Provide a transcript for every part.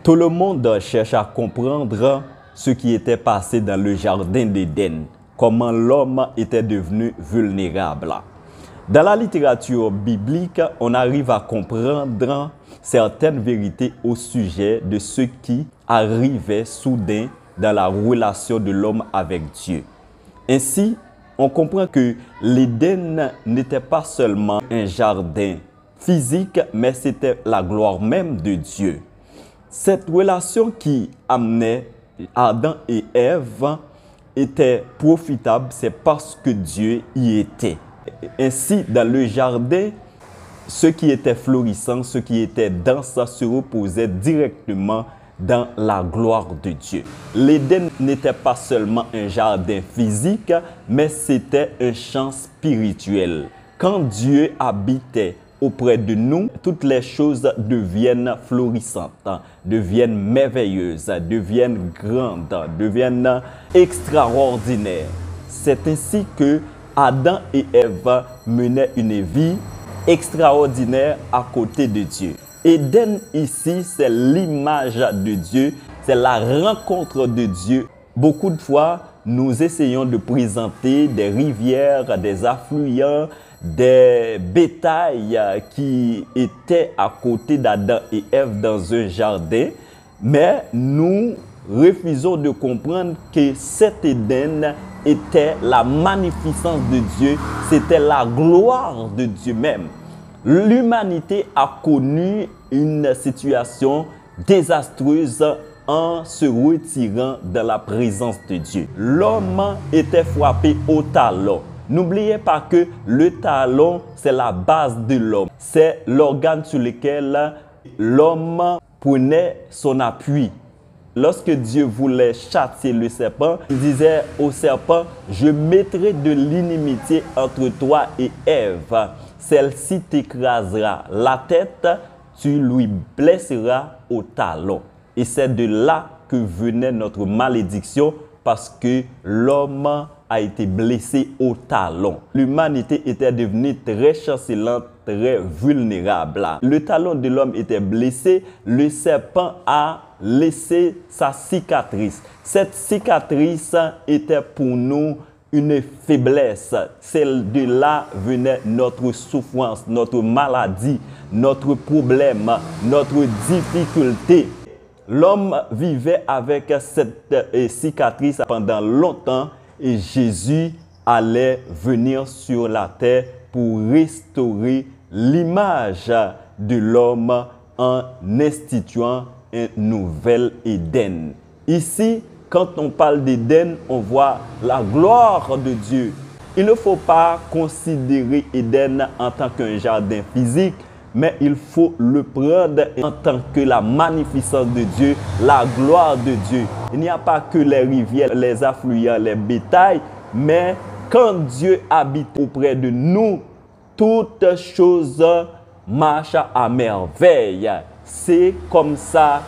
Tout le monde cherche à comprendre ce qui était passé dans le jardin d'Éden, comment l'homme était devenu vulnérable. Dans la littérature biblique, on arrive à comprendre certaines vérités au sujet de ce qui arrivait soudain dans la relation de l'homme avec Dieu. Ainsi, on comprend que l'Éden n'était pas seulement un jardin physique, mais c'était la gloire même de Dieu. Cette relation qui amenait Adam et Ève était profitable, c'est parce que Dieu y était. Ainsi, dans le jardin, ce qui était florissant, ce qui était dense, se reposait directement dans la gloire de Dieu. L'Éden n'était pas seulement un jardin physique, mais c'était un champ spirituel. Quand Dieu habitait auprès de nous, toutes les choses deviennent florissantes, deviennent merveilleuses, deviennent grandes, deviennent extraordinaires. C'est ainsi que Adam et Ève menaient une vie extraordinaire à côté de Dieu. Éden ici, c'est l'image de Dieu, c'est la rencontre de Dieu. Beaucoup de fois, nous essayons de présenter des rivières, des affluents, des bétails qui étaient à côté d'Adam et Ève dans un jardin, mais nous refusons de comprendre que cet Éden était la magnificence de Dieu, c'était la gloire de Dieu même. L'humanité a connu une situation désastreuse en se retirant de la présence de Dieu. L'homme était frappé au talon. N'oubliez pas que le talon, c'est la base de l'homme. C'est l'organe sur lequel l'homme prenait son appui. Lorsque Dieu voulait châtier le serpent, il disait au serpent, « Je mettrai de l'inimitié entre toi et Ève. Celle-ci t'écrasera la tête, tu lui blesseras au talon. » Et c'est de là que venait notre malédiction parce que l'homme a été blessé au talon. L'humanité était devenue très chancelante, très vulnérable. Le talon de l'homme était blessé, le serpent a laissé sa cicatrice. Cette cicatrice était pour nous une faiblesse. Celle de là venait notre souffrance, notre maladie, notre problème, notre difficulté. L'homme vivait avec cette cicatrice pendant longtemps et Jésus allait venir sur la terre pour restaurer l'image de l'homme en instituant un nouvel Éden. Ici, quand on parle d'Éden, on voit la gloire de Dieu. Il ne faut pas considérer Éden en tant qu'un jardin physique, mais il faut le prendre en tant que la magnificence de Dieu, la gloire de Dieu. Il n'y a pas que les rivières, les affluents, les bétails, mais quand Dieu habite auprès de nous, toutes choses marchent à merveille. C'est comme ça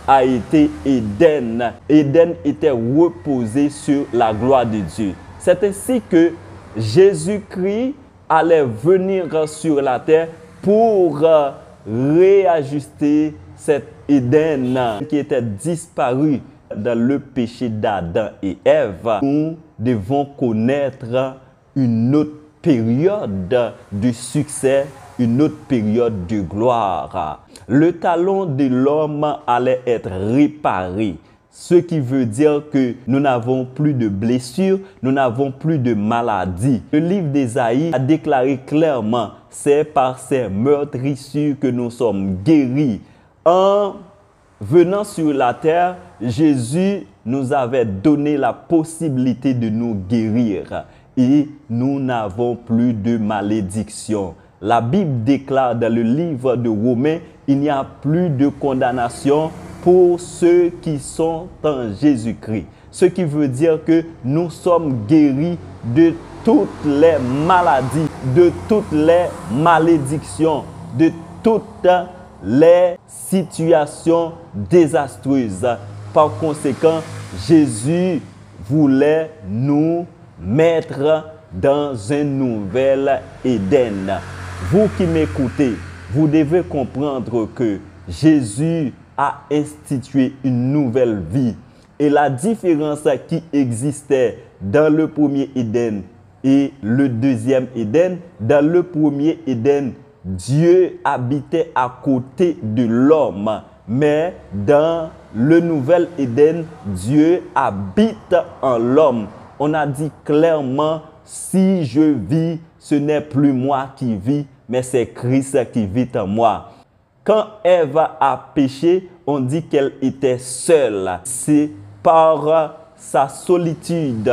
a été Éden. Éden était reposé sur la gloire de Dieu. C'est ainsi que Jésus-Christ allait venir sur la terre pour réajuster cet Éden qui était disparu dans le péché d'Adam et Ève. Nous devons connaître une autre période de succès, une autre période de gloire. Le talon de l'homme allait être réparé. Ce qui veut dire que nous n'avons plus de blessures, nous n'avons plus de maladies. Le livre d'Ésaïe a déclaré clairement, c'est par ces meurtrissures que nous sommes guéris. En venant sur la terre, Jésus nous avait donné la possibilité de nous guérir et nous n'avons plus de malédiction. La Bible déclare dans le livre de Romains, il n'y a plus de condamnation pour ceux qui sont en Jésus-Christ. Ce qui veut dire que nous sommes guéris de toutes les maladies, de toutes les malédictions, de toutes les situations désastreuses. Par conséquent, Jésus voulait nous mettre dans un nouvel Éden. Vous qui m'écoutez, vous devez comprendre que Jésus a institué une nouvelle vie. Et la différence qui existait dans le premier Éden et le deuxième Éden, dans le premier Éden, Dieu habitait à côté de l'homme. Mais dans le nouvel Éden, Dieu habite en l'homme. On a dit clairement, si je vis, ce n'est plus moi qui vis, mais c'est Christ qui vit en moi. Quand Ève a péché, on dit qu'elle était seule. C'est par sa solitude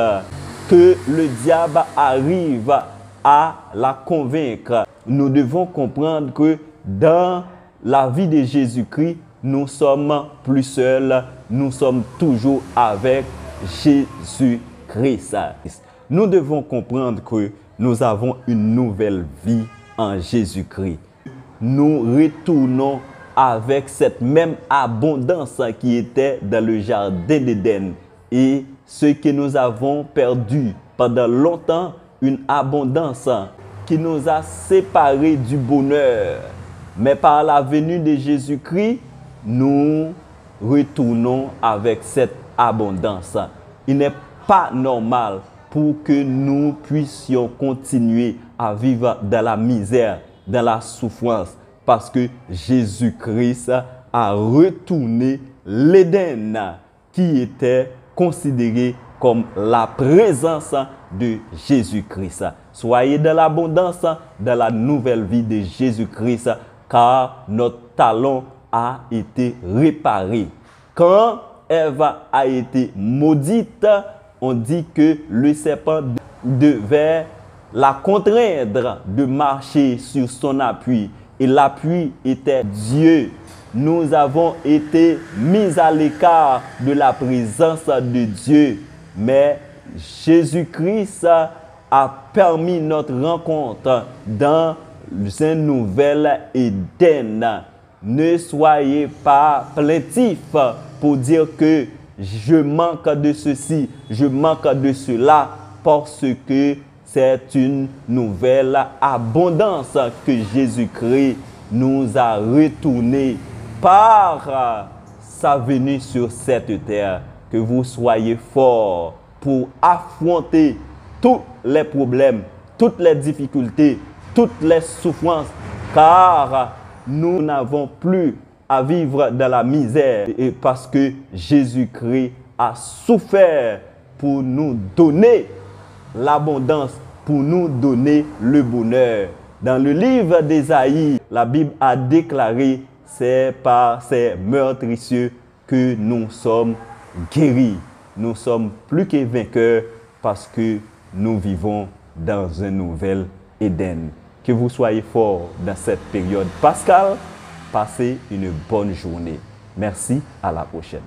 que le diable arrive à la convaincre. Nous devons comprendre que dans la vie de Jésus-Christ, nous sommes plus seuls, nous sommes toujours avec Jésus-Christ. Nous devons comprendre que nous avons une nouvelle vie en Jésus-Christ. Nous retournons avec cette même abondance qui était dans le jardin d'Éden. Et ce que nous avons perdu pendant longtemps, une abondance qui nous a séparés du bonheur. Mais par la venue de Jésus-Christ, nous retournons avec cette abondance. Il n'est pas normal pour que nous puissions continuer à vivre dans la misère, dans la souffrance, parce que Jésus-Christ a retourné l'Éden qui était considéré comme la présence de Jésus-Christ. Soyez dans l'abondance, dans la nouvelle vie de Jésus-Christ, car notre talon a été réparé. Quand Ève a été maudite, on dit que le serpent devait la contraindre de marcher sur son appui. Et l'appui était Dieu. Nous avons été mis à l'écart de la présence de Dieu. Mais Jésus-Christ a permis notre rencontre dans un nouvel Éden. Ne soyez pas plaintifs pour dire que je manque de ceci, je manque de cela, parce que c'est une nouvelle abondance que Jésus-Christ nous a retourné par sa venue sur cette terre. Que vous soyez forts pour affronter tous les problèmes, toutes les difficultés, toutes les souffrances, car nous n'avons plus à vivre dans la misère, et parce que Jésus-Christ a souffert pour nous donner l'abondance, pour nous donner le bonheur. Dans le livre d'Ésaïe, la Bible a déclaré, c'est par ces meurtrissures que nous sommes guéris. Nous sommes plus que vainqueurs parce que nous vivons dans un nouvel Éden. Que vous soyez forts dans cette période pascale. Passez une bonne journée. Merci, à la prochaine.